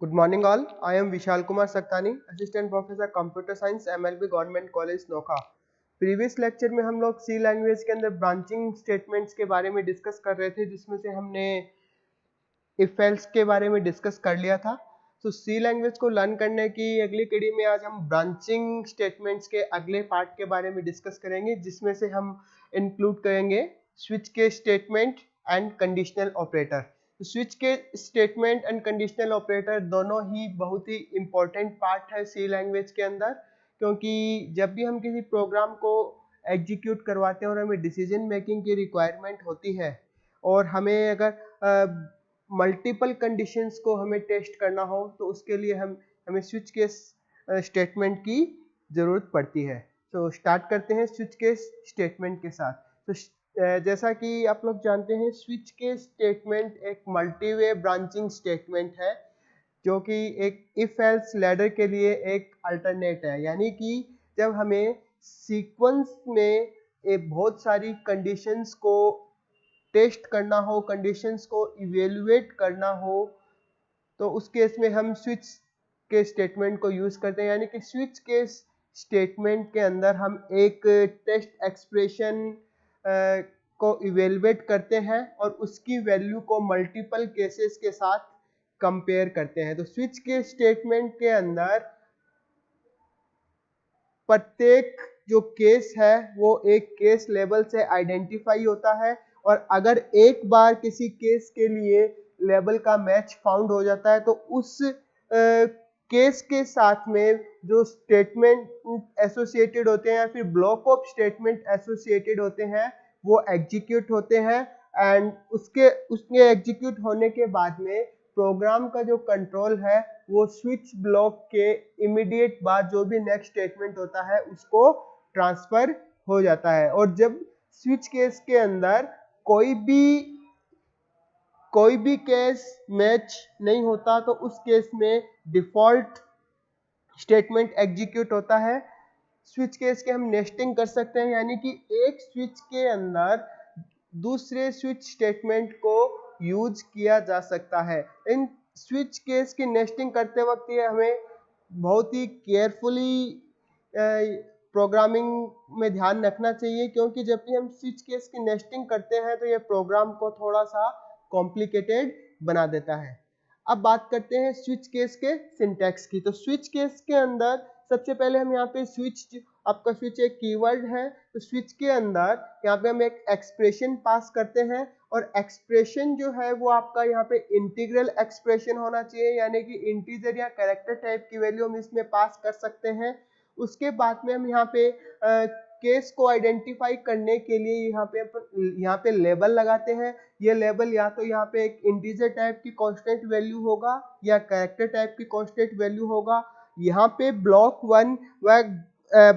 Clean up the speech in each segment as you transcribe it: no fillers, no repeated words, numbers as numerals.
Good morning all. I am Vishal Kumar Saktani, Assistant Professor Computer Science MLB Government College Nokha. Previous lecture में हम लोग सी language के अंदर branching statements के बारे में डिस्कस कर रहे थे, जिसमें से हमने इफ एल्स के बारे में डिस्कस कर लिया था। तो सी लैंग्वेज को लर्न करने की अगली कड़ी में आज हम ब्रांचिंग स्टेटमेंट्स के अगले पार्ट के बारे में डिस्कस करेंगे, जिसमें से हम इंक्लूड करेंगे स्विच के statement and conditional operator. Switch के स्टेटमेंट एंड कंडीशनल ऑपरेटर दोनों ही बहुत ही इम्पोर्टेंट पार्ट है सी लैंग्वेज के अंदर, क्योंकि जब भी हम किसी प्रोग्राम को एग्जीक्यूट करवाते हैं और हमें डिसीजन मेकिंग की रिक्वायरमेंट होती है और हमें अगर मल्टीपल कंडीशंस को हमें टेस्ट करना हो तो उसके लिए हमें स्विच केस स्टेटमेंट की ज़रूरत पड़ती है। तो स्टार्ट करते हैं स्विच केस स्टेटमेंट के साथ। तो जैसा कि आप लोग जानते हैं, स्विच केस स्टेटमेंट एक मल्टीवे ब्रांचिंग स्टेटमेंट है, जो कि एक इफ एल्स लैडर के लिए एक अल्टरनेट है। यानी कि जब हमें सीक्वेंस में बहुत सारी कंडीशंस को टेस्ट करना हो, कंडीशंस को इवेल्युएट करना हो, तो उस केस में हम स्विच के स्टेटमेंट को यूज करते हैं। यानी कि स्विच के स्टेटमेंट के अंदर हम एक टेस्ट एक्सप्रेशन को इवेल्युएट करते हैं और उसकी वैल्यू को मल्टीपल केसेस के साथ कंपेयर करते हैं। तो स्विच के स्टेटमेंट के अंदर प्रत्येक जो केस है वो एक केस लेवल से आइडेंटिफाई होता है, और अगर एक बार किसी केस के लिए लेवल का मैच फाउंड हो जाता है तो उस केस के साथ में जो स्टेटमेंट एसोसिएटेड होते हैं या फिर ब्लॉक ऑफ स्टेटमेंट एसोसिएटेड होते हैं वो एग्जीक्यूट होते हैं। एंड उसके एग्जीक्यूट होने के बाद में प्रोग्राम का जो कंट्रोल है वो स्विच ब्लॉक के इमीडिएट बाद जो भी नेक्स्ट स्टेटमेंट होता है उसको ट्रांसफर हो जाता है। और जब स्विच केस के अंदर कोई भी केस मैच नहीं होता तो उस केस में डिफॉल्ट स्टेटमेंट एग्जीक्यूट होता है। स्विच केस के हम नेस्टिंग कर सकते हैं, यानी कि एक स्विच के अंदर दूसरे स्विच स्टेटमेंट को यूज किया जा सकता है। इन स्विच केस की नेस्टिंग करते वक्त ये हमें बहुत ही केयरफुली प्रोग्रामिंग में ध्यान रखना चाहिए, क्योंकि जब भी हम स्विच केस की नेस्टिंग करते हैं तो ये प्रोग्राम को थोड़ा सा कॉम्प्लिकेटेड बना देता है। अब बात करते हैं स्विच केस के सिंटैक्स की। तो स्विच केस के अंदर सबसे पहले हम यहाँ पे स्विच, आपका स्विच एक कीवर्ड है, तो स्विच के अंदर यहाँ पे हम एक एक्सप्रेशन पास करते हैं, और एक्सप्रेशन जो है वो आपका यहाँ पे इंटीग्रल एक्सप्रेशन होना चाहिए, यानी कि इंटीजर या कैरेक्टर टाइप की वैल्यू हम इसमें पास कर सकते हैं। उसके बाद में हम यहाँ पे केस को आइडेंटिफाई करने के लिए यहाँ पे लेबल लगाते हैं। ये लेबल या तो यहाँ पे एक इंटीजर टाइप की कांस्टेंट वैल्यू होगा या कैरेक्टर टाइप की कांस्टेंट वैल्यू होगा। यहाँ पे ब्लॉक 1 व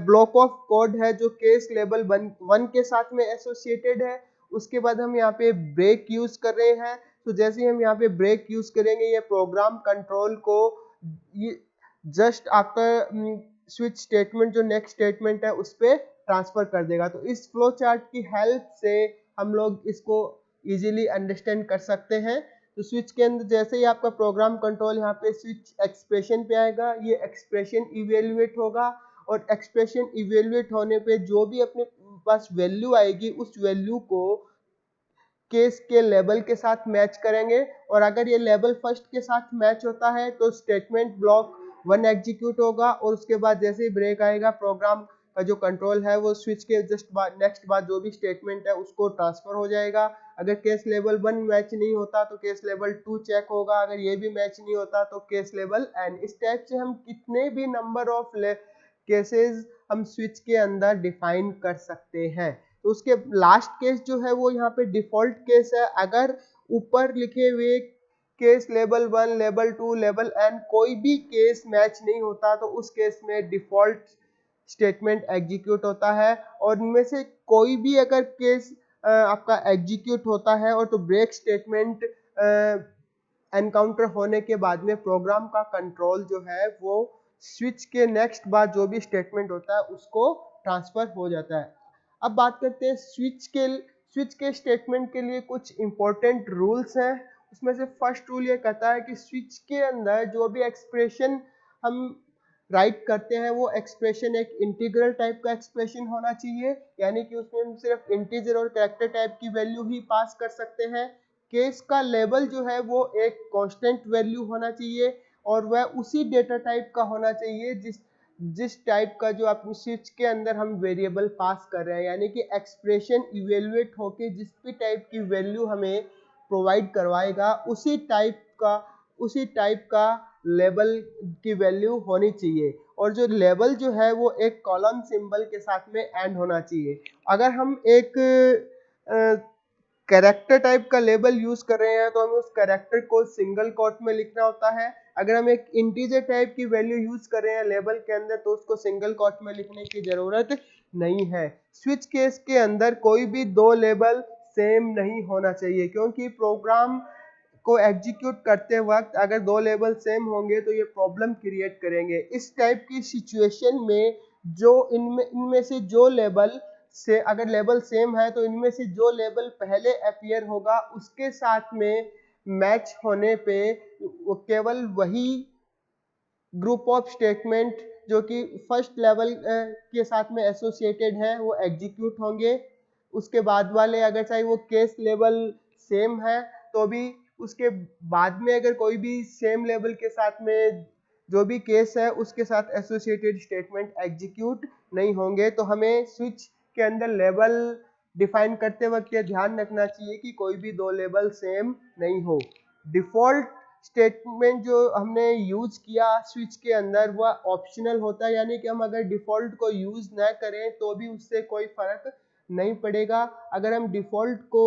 ब्लॉक ऑफ कोड है जो केस लेबल 1 के साथ में एसोसिएटेड है। उसके बाद हम यहाँ पे ब्रेक यूज कर रहे हैं। तो जैसे हम यहाँ पे ब्रेक यूज करेंगे ये प्रोग्राम कंट्रोल को जस्ट आफ्टर स्विच स्टेटमेंट जो नेक्स्ट स्टेटमेंट है उस पर ट्रांसफर कर देगा। तो इस फ्लो चार्ट की हेल्प से हम लोग इसको इजीली अंडरस्टैंड कर सकते हैं। तो स्विच के अंदर जैसे ही आपका प्रोग्राम कंट्रोल यहाँ पे स्विच एक्सप्रेशन पे आएगा, ये एक्सप्रेशन इवेल्युएट होगा, और एक्सप्रेशन इवेल्युएट होने पे जो भी अपने पास वैल्यू आएगी उस वैल्यू को केस के लेबल के साथ मैच करेंगे, और अगर ये लेबल फर्स्ट के साथ मैच होता है तो स्टेटमेंट ब्लॉक 1 एग्जीक्यूट होगा, और उसके बाद जैसे ही ब्रेक आएगा प्रोग्राम का जो कंट्रोल है वो स्विच के जस्ट बाद नेक्स्ट बाद जो भी स्टेटमेंट है उसको ट्रांसफर हो जाएगा। अगर केस लेवल 1 मैच नहीं होता तो केस लेवल 2 चेक होगा, अगर ये भी मैच नहीं होता तो केस लेवल n। इस टाइप से हम कितने भी नंबर ऑफ केसेस हम स्विच के अंदर डिफाइन कर सकते हैं। तो उसके लास्ट केस जो है वो यहाँ पे डिफॉल्ट केस है। अगर ऊपर लिखे हुए case level 1, level 2, level n कोई भी केस मैच नहीं होता तो उस केस में डिफॉल्ट स्टेटमेंट एग्जीक्यूट होता है, और इनमें से कोई भी अगर केस आपका एग्जीक्यूट होता है और तो ब्रेक स्टेटमेंट एनकाउंटर होने के बाद में प्रोग्राम का कंट्रोल जो है वो स्विच के नेक्स्ट बाद जो भी स्टेटमेंट होता है उसको ट्रांसफर हो जाता है। अब बात करते हैं स्विच के स्टेटमेंट के लिए कुछ इंपॉर्टेंट रूल्स हैं, इसमें से फर्स्ट रूल ये कहता है कि स्विच के अंदर जो भी एक्सप्रेशन हम राइट करते हैं वो एक्सप्रेशन एक इंटीग्रल टाइप का एक्सप्रेशन होना चाहिए, यानी कि उसमें हम सिर्फ इंटीजर और कैरेक्टर टाइप की वैल्यू ही पास कर सकते हैं। केस का लेवल जो है वो एक कांस्टेंट वैल्यू होना चाहिए और वह उसी डेटा टाइप का होना चाहिए जिस टाइप का जो अपनी स्विच के अंदर हम वेरिएबल पास कर रहे हैं, यानी कि एक्सप्रेशन इवेल्युएट होके जिस भी टाइप की वैल्यू हमें प्रोवाइड करवाएगा उसी टाइप का लेबल की वैल्यू होनी चाहिए। और जो लेबल जो है वो एक कॉलम सिंबल के साथ में एंड होना चाहिए। अगर हम एक कैरेक्टर टाइप का लेबल यूज कर रहे हैं तो हमें उस कैरेक्टर को सिंगल कोट में लिखना होता है। अगर हम एक इंटीजर टाइप की वैल्यू यूज कर रहे हैं लेबल के अंदर तो उसको सिंगल कोट में लिखने की जरूरत नहीं है। स्विच केस के अंदर कोई भी दो लेबल सेम नहीं होना चाहिए, क्योंकि प्रोग्राम को एग्जीक्यूट करते वक्त अगर दो लेबल सेम होंगे तो ये प्रॉब्लम क्रिएट करेंगे। इस टाइप की सिचुएशन में जो इनमें से जो लेबल से अगर लेबल सेम है तो इनमें से जो लेबल पहले अपीयर होगा उसके साथ में मैच होने पे वो केवल वही ग्रुप ऑफ स्टेटमेंट जो कि फर्स्ट लेवल के साथ में एसोसिएटेड है वो एग्जीक्यूट होंगे। उसके बाद वाले अगर चाहे वो केस लेवल सेम है तो भी उसके बाद में अगर कोई भी सेम लेवल के साथ में जो भी केस है उसके साथ एसोसिएटेड स्टेटमेंट एग्जीक्यूट नहीं होंगे। तो हमें स्विच के अंदर लेबल डिफाइन करते वक्त ये ध्यान रखना चाहिए कि कोई भी दो लेबल सेम नहीं हो। डिफॉल्ट स्टेटमेंट जो हमने यूज किया स्विच के अंदर वह ऑप्शनल होता है, यानी कि हम अगर डिफॉल्ट को यूज ना करें तो भी उससे कोई फर्क नहीं पड़ेगा। अगर हम डिफॉल्ट को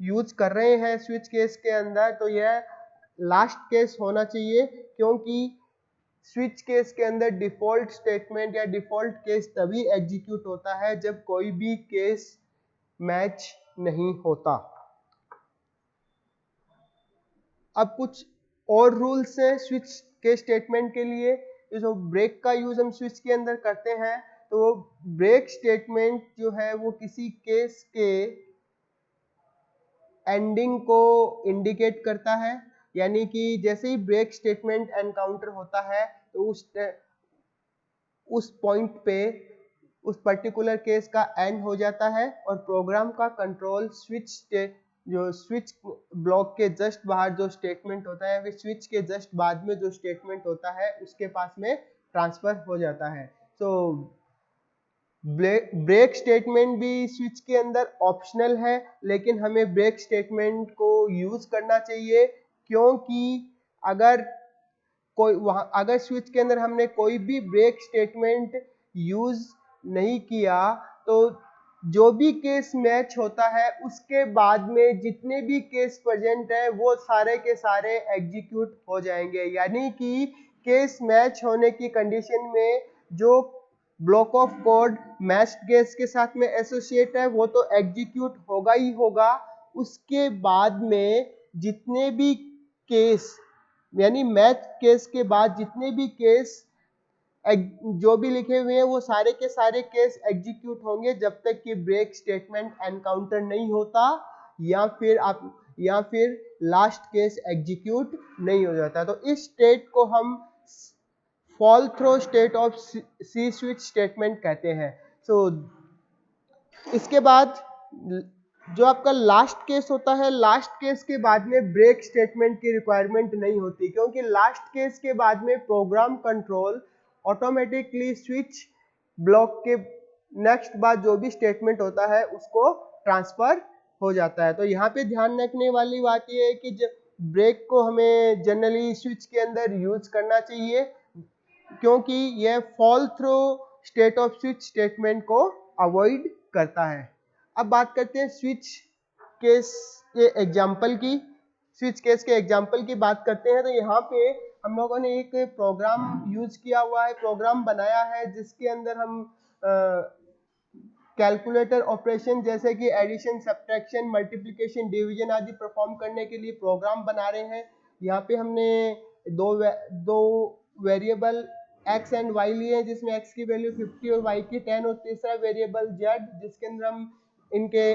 यूज कर रहे हैं स्विच केस के अंदर तो यह लास्ट केस होना चाहिए, क्योंकि स्विच केस के अंदर डिफॉल्ट स्टेटमेंट या डिफॉल्ट केस तभी एग्जीक्यूट होता है जब कोई भी केस मैच नहीं होता। अब कुछ और रूल्स हैं स्विच के स्टेटमेंट के लिए। जो ब्रेक का यूज हम स्विच के अंदर करते हैं तो ब्रेक स्टेटमेंट जो है वो किसी केस के एंडिंग को इंडिकेट करता है, यानी कि जैसे ही ब्रेक स्टेटमेंट एनकाउंटर होता है तो उस पॉइंट पे उस पर्टिकुलर केस का एंड हो जाता है और प्रोग्राम का कंट्रोल स्विच ब्लॉक के जस्ट बाहर जो स्टेटमेंट होता है, स्विच के जस्ट बाद में जो स्टेटमेंट होता है उसके पास में ट्रांसफर हो जाता है। तो ब्रेक स्टेटमेंट भी स्विच के अंदर ऑप्शनल है, लेकिन हमें ब्रेक स्टेटमेंट को यूज करना चाहिए, क्योंकि अगर अगर स्विच के अंदर हमने कोई भी ब्रेक स्टेटमेंट यूज नहीं किया तो जो भी केस मैच होता है उसके बाद में जितने भी केस प्रेजेंट है वो सारे के सारे एग्जीक्यूट हो जाएंगे। यानी कि केस मैच होने की कंडीशन में जो block of code match case के साथ में एसोसिएट है वो तो एग्जीक्यूट होगा ही होगा। उसके बाद में जितने भी केस यानी मैच केस के बाद जितने भी केस जो भी लिखे हुए हैं वो सारे के सारे केस एग्जीक्यूट होंगे जब तक कि ब्रेक स्टेटमेंट एनकाउंटर नहीं होता या फिर लास्ट केस एग्जीक्यूट नहीं हो जाता। तो इस स्टेट को हम fall through state of C switch statement कहते हैं। सो इसके बाद जो आपका लास्ट केस होता है, लास्ट केस के बाद में ब्रेक स्टेटमेंट की रिक्वायरमेंट नहीं होती, क्योंकि लास्ट केस के बाद में program control automatically switch block के नेक्स्ट बाद जो भी स्टेटमेंट होता है उसको ट्रांसफर हो जाता है। तो यहाँ पे ध्यान रखने वाली बात यह है कि ब्रेक को हमें जनरली स्विच के अंदर यूज करना चाहिए, क्योंकि यह fall through state of switch statement को अवॉइड करता है। अब बात करते हैं स्विच केस के एग्जाम्पल की। स्विच केस के एग्जाम्पल की बात करते हैं तो यहाँ पे हम लोगों ने एक प्रोग्राम यूज किया हुआ है, प्रोग्राम बनाया है जिसके अंदर हम कैलकुलेटर ऑपरेशन जैसे कि एडिशन, सब्ट्रैक्शन, मल्टीप्लिकेशन, डिवीजन आदि परफॉर्म करने के लिए प्रोग्राम बना रहे हैं। यहाँ पे हमने दो वेरिएबल x एंड y लिए हैं, जिसमें x की वैल्यू 50 और y की 10, और तीसरा वेरिएबल z जिसके अंदर हम इनके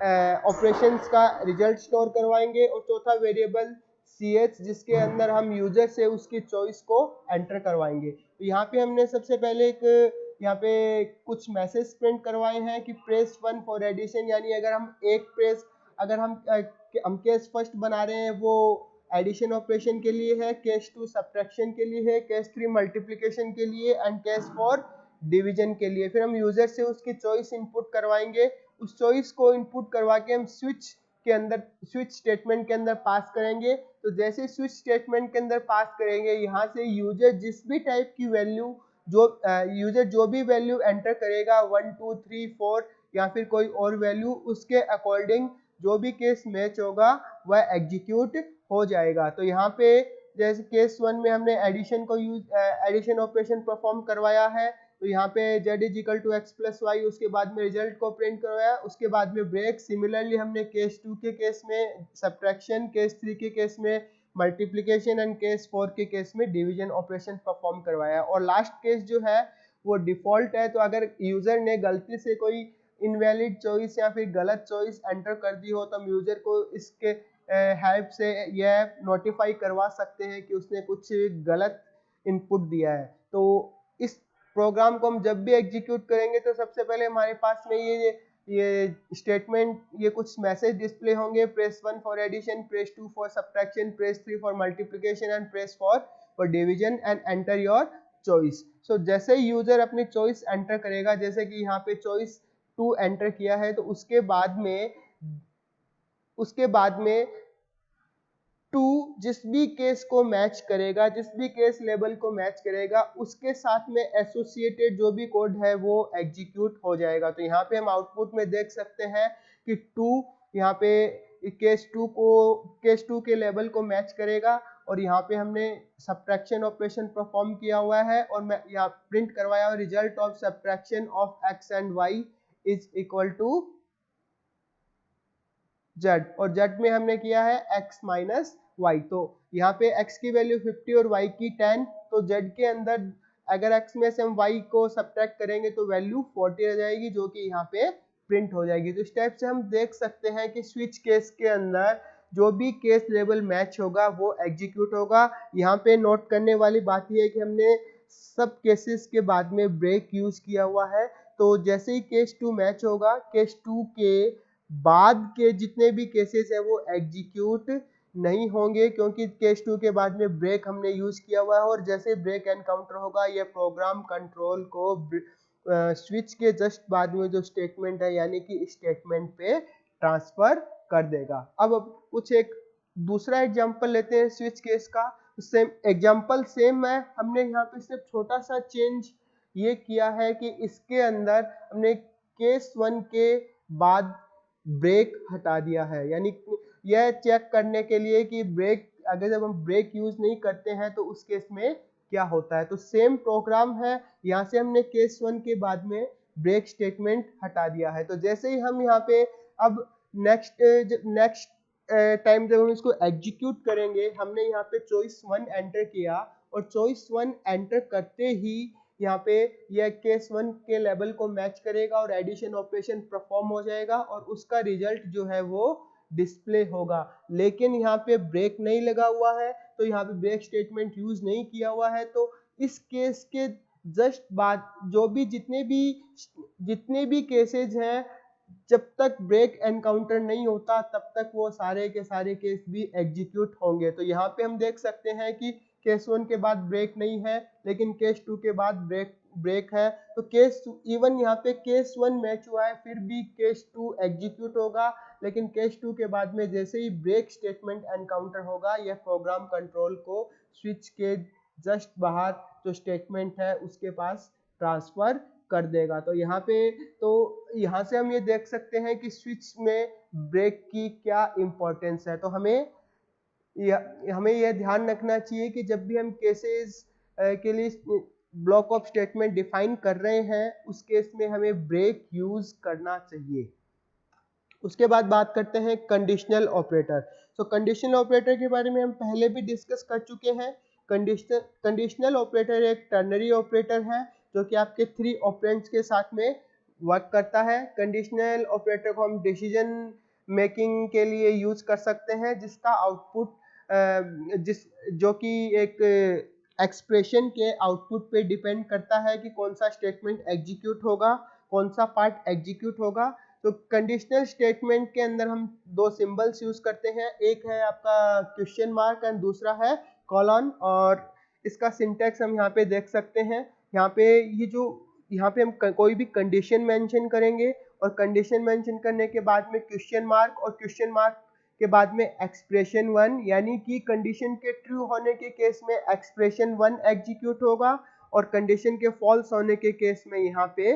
ऑपरेशंस का रिजल्ट स्टोर करवाएंगे, और चौथा वेरिएबल ch जिसके अंदर हम यूजर से उसकी चॉइस को एंटर करवाएंगे। तो यहाँ पे हमने सबसे पहले एक यहाँ पे कुछ मैसेज प्रिंट करवाए हैं कि प्रेस 1 फॉर एडिशन, यानी अगर हम एक प्रेस, अगर हम केस फर्स्ट बना रहे हैं वो एडिशन ऑपरेशन के लिए है, केस 2 सब्ट्रैक्शन के लिए है, केस 3 मल्टीप्लिकेशन के लिए, एंड केस 4 डिवीजन के लिए। फिर हम यूजर से उसकी चॉइस इनपुट करवाएंगे, उस चॉइस को इनपुट करवा के हम स्विच के अंदर, स्विच स्टेटमेंट के अंदर पास करेंगे। तो जैसे स्विच स्टेटमेंट के अंदर पास करेंगे, यहाँ से यूजर जिस भी टाइप की वैल्यू, यूजर जो भी वैल्यू एंटर करेगा 1 2 3 4 या फिर कोई और वैल्यू, उसके अकॉर्डिंग जो भी केस मैच होगा वह एग्जीक्यूट हो जाएगा। तो यहाँ पे जैसे केस 1 में हमने एडिशन को एडिशन ऑपरेशन परफॉर्म करवाया है, तो यहाँ पे z is equal to x plus y, उसके बाद में रिजल्ट को प्रिंट करवाया, उसके बाद में ब्रेक। सिमिलरली हमने केस 2 के केस में सब्ट्रैक्शन, केस 3 के केस में मल्टीप्लिकेशन एंड केस 4 के केस में डिवीजन ऑपरेशन परफॉर्म करवाया। और लास्ट केस जो है वो डिफॉल्ट है, तो अगर यूजर ने गलती से कोई इनवैलिड चॉइस या फिर गलत चॉइस एंटर कर दी हो, तो हम यूजर को इसके हेल्प से यह नोटिफाई करवा सकते हैं कि उसने कुछ गलत इनपुट दिया है। तो इस प्रोग्राम को हम जब भी एग्जीक्यूट करेंगे तो सबसे पहले हमारे पास में ये स्टेटमेंट, ये कुछ मैसेज डिस्प्ले होंगे, press 1 for addition, press 2 for subtraction, press 3 for multiplication and press 4 for division and enter your choice. So जैसे ही यूजर अपनी चॉइस एंटर करेगा, जैसे कि यहाँ पे चॉइस 2 एंटर किया है, तो उसके बाद में 2 जिस भी केस को मैच करेगा, जिस भी केस लेबल को मैच करेगा, उसके साथ में एसोसिएटेड जो भी कोड है वो एग्जीक्यूट हो जाएगा। तो यहाँ पे हम आउटपुट में देख सकते हैं कि 2 यहाँ पे केस 2 के लेबल को मैच करेगा, और यहाँ पे हमने सब्ट्रैक्शन ऑपरेशन परफॉर्म किया हुआ है, और मैं यहाँ प्रिंट करवाया और result of subtraction of x and y is equal to z, और z में हमने किया है x माइनस y। तो यहाँ पे x की वैल्यू 50 और y की 10, तो z के अंदर अगर x में से हम y को सब्ट्रैक्ट करेंगे तो वैल्यू 40 रह जाएगी, जो कि यहाँ पे प्रिंट हो जाएगी। तो इस टाइप से हम देख सकते हैं कि स्विच केस के अंदर जो भी केस लेवल मैच होगा वो एग्जीक्यूट होगा। यहाँ पे नोट करने वाली बात यह है कि हमने सब केसेस के बाद में ब्रेक यूज किया हुआ है। तो जैसे ही केस 2 मैच होगा, केस 2 के बाद के जितने भी केसेस है वो एग्जीक्यूट नहीं होंगे, क्योंकि केस 2 के बाद में ब्रेक हमने यूज किया हुआ है। और जैसे ब्रेक एनकाउंटर होगा, यह प्रोग्राम कंट्रोल को स्विच के जस्ट बाद में जो स्टेटमेंट है यानी कि स्टेटमेंट पे ट्रांसफर कर देगा। अब कुछ एक दूसरा एग्जांपल लेते हैं स्विच केस का। सेम एग्जांपल सेम है, हमने यहाँ पे सिर्फ छोटा सा चेंज ये किया है कि इसके अंदर हमने केस 1 के बाद ब्रेक हटा दिया है, यानी यह चेक करने के लिए कि ब्रेक, अगर जब हम ब्रेक यूज नहीं करते हैं तो उस केस में क्या होता है। तो सेम प्रोग्राम है, यहाँ से हमने केस 1 के बाद में ब्रेक स्टेटमेंट हटा दिया है। तो जैसे ही हम यहाँ पे अब नेक्स्ट टाइम जब हम इसको एग्जीक्यूट करेंगे, हमने यहाँ पे चॉइस 1 एंटर किया, और चॉइस 1 एंटर करते ही यहाँ पे यह केस 1 के लेवल को मैच करेगा और एडिशन ऑपरेशन परफॉर्म हो जाएगा, और उसका रिजल्ट जो है वो डिस्प्ले होगा। लेकिन यहाँ पे ब्रेक नहीं लगा हुआ है, तो यहाँ पे ब्रेक स्टेटमेंट यूज नहीं किया हुआ है। तो इस केस के जस्ट बाद जो भी जितने भी केसेज हैं, जब तक ब्रेक एनकाउंटर नहीं होता तब तक वो सारे के सारे केस भी एग्जीक्यूट होंगे। तो यहाँ पे हम देख सकते हैं कि केस 1 के बाद ब्रेक नहीं है, लेकिन केस 2 के बाद ब्रेक है। तो केस इवन यहाँ पे केस 1 मैच हुआ है, फिर भी केस 2 एग्जीक्यूट होगा, लेकिन केस 2 के बाद में जैसे ही ब्रेक स्टेटमेंट एनकाउंटर होगा, यह प्रोग्राम कंट्रोल को स्विच के जस्ट बाहर जो स्टेटमेंट है उसके पास ट्रांसफर कर देगा। तो यहाँ से हम ये देख सकते हैं कि स्विच में ब्रेक की क्या इंपॉर्टेंस है। तो हमें यह ध्यान रखना चाहिए कि जब भी हम केसेस के लिए ब्लॉक ऑफ स्टेटमेंट डिफाइन कर रहे हैं, उस केस में हमें ब्रेक यूज करना चाहिए। उसके बाद बात करते हैं कंडीशनल ऑपरेटर। तो कंडीशनल ऑपरेटर के बारे में हम पहले भी डिस्कस कर चुके हैं। कंडीशनल ऑपरेटर एक टर्नरी ऑपरेटर है जो कि आपके 3 ऑपरेंड्स के साथ में वर्क करता है। कंडीशनल ऑपरेटर को हम डिसीजन मेकिंग के लिए यूज कर सकते हैं, जिसका आउटपुट जो कि एक एक्सप्रेशन के आउटपुट पे डिपेंड करता है कि कौन सा स्टेटमेंट एग्जीक्यूट होगा, कौन सा पार्ट एग्जीक्यूट होगा। तो कंडीशनल स्टेटमेंट के अंदर हम दो सिंबल्स यूज करते हैं, एक है आपका क्वेश्चन मार्क एंड दूसरा है कॉलन। और इसका सिंटैक्स हम यहाँ पे देख सकते हैं। यहाँ पे यहाँ पे हम कोई भी कंडीशन मेंशन करेंगे और कंडीशन मेंशन करने के बाद में क्वेश्चन मार्क और क्वेश्चन मार्क के बाद में एक्सप्रेशन 1, यानी कि कंडीशन के ट्रू होने के केस में एक्सप्रेशन 1 एग्जीक्यूट होगा और कंडीशन के फॉल्स होने के केस में यहाँ पे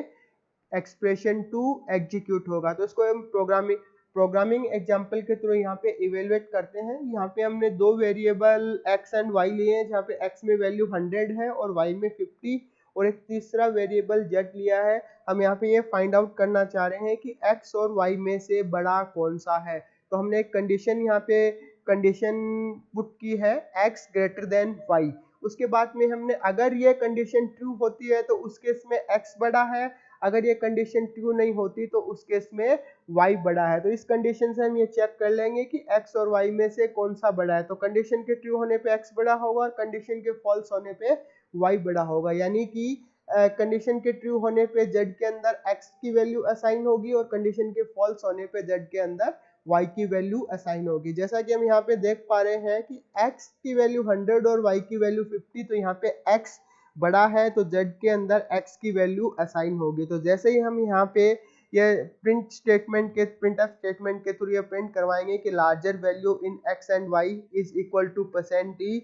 एक्सप्रेशन 2 एग्जीक्यूट होगा। तो इसको हम प्रोग्रामिंग एग्जांपल के थ्रू यहाँ पे इवेलुएट करते हैं। यहाँ पे हमने दो वेरिएबल x एंड y लिए हैं, जहाँ पे x में वैल्यू 100 है और y में 50, और एक तीसरा वेरिएबल z लिया है। हम यहाँ पे ये फाइंड आउट करना चाह रहे हैं कि x और y में से बड़ा कौन सा है। तो हमने एक कंडीशन यहाँ पे कंडीशन पुट की है x ग्रेटर देन y। उसके बाद में हमने अगर ये कंडीशन ट्रू होती है तो उस केस में x बड़ा है, अगर ये कंडीशन ट्रू नहीं होती तो उस केस में y बड़ा है। तो इस कंडीशन से हम ये चेक कर लेंगे कि x और y में से कौन सा बड़ा है। तो कंडीशन के ट्रू होने पे x बड़ा होगा और कंडीशन के फॉल्स होने पे y बड़ा होगा, यानी कि कंडीशन के ट्रू होने पे z के अंदर x की वैल्यू असाइन होगी और कंडीशन के फॉल्स होने पे z के अंदर y की वैल्यू असाइन होगी। जैसा कि हम यहाँ पे देख पा रहे हैं कि x की वैल्यू 100 और y की वैल्यू 50, तो यहाँ पे x बड़ा है तो z के अंदर x की वैल्यू असाइन होगी। तो जैसे ही हम यहाँ पे ये प्रिंट स्टेटमेंट के थ्रू ये प्रिंट करवाएंगे कि larger value in x and y is equal to %e,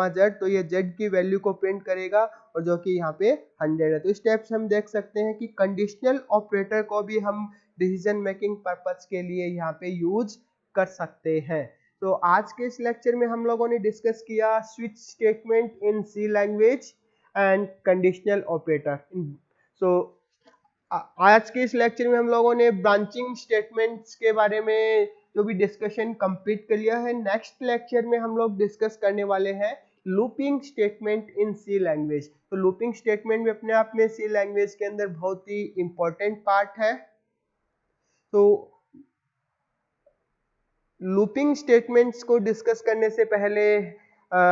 z, तो ये z की वैल्यू को प्रिंट करेगा और जो कि यहाँ पे 100 है। तो स्टेप्स हम देख सकते हैं कि कंडीशनल ऑपरेटर को भी हम डिसीजन मेकिंग पर्पस के लिए यहाँ पे यूज कर सकते हैं। तो आज के इस लेक्चर में हम लोगों ने डिस्कस किया switch statement in C language and conditional operator. So आज के इस लेक्चर में हम लोगों ने ब्रांचिंग स्टेटमेंट्स के बारे में जो भी डिस्कशन कंप्लीट कर लिया है। नेक्स्ट लेक्चर में हम लोग डिस्कस करने वाले हैं looping statement in C language. तो लूपिंग स्टेटमेंट भी अपने आप में सी लैंग्वेज के अंदर बहुत ही इंपॉर्टेंट पार्ट है। तो लूपिंग स्टेटमेंट्स को डिस्कस करने से पहले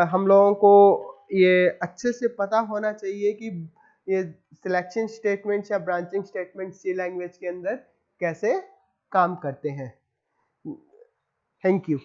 हम लोगों को ये अच्छे से पता होना चाहिए कि ये सिलेक्शन स्टेटमेंट्स या ब्रांचिंग स्टेटमेंट्स सी लैंग्वेज के अंदर कैसे काम करते हैं। Thank you.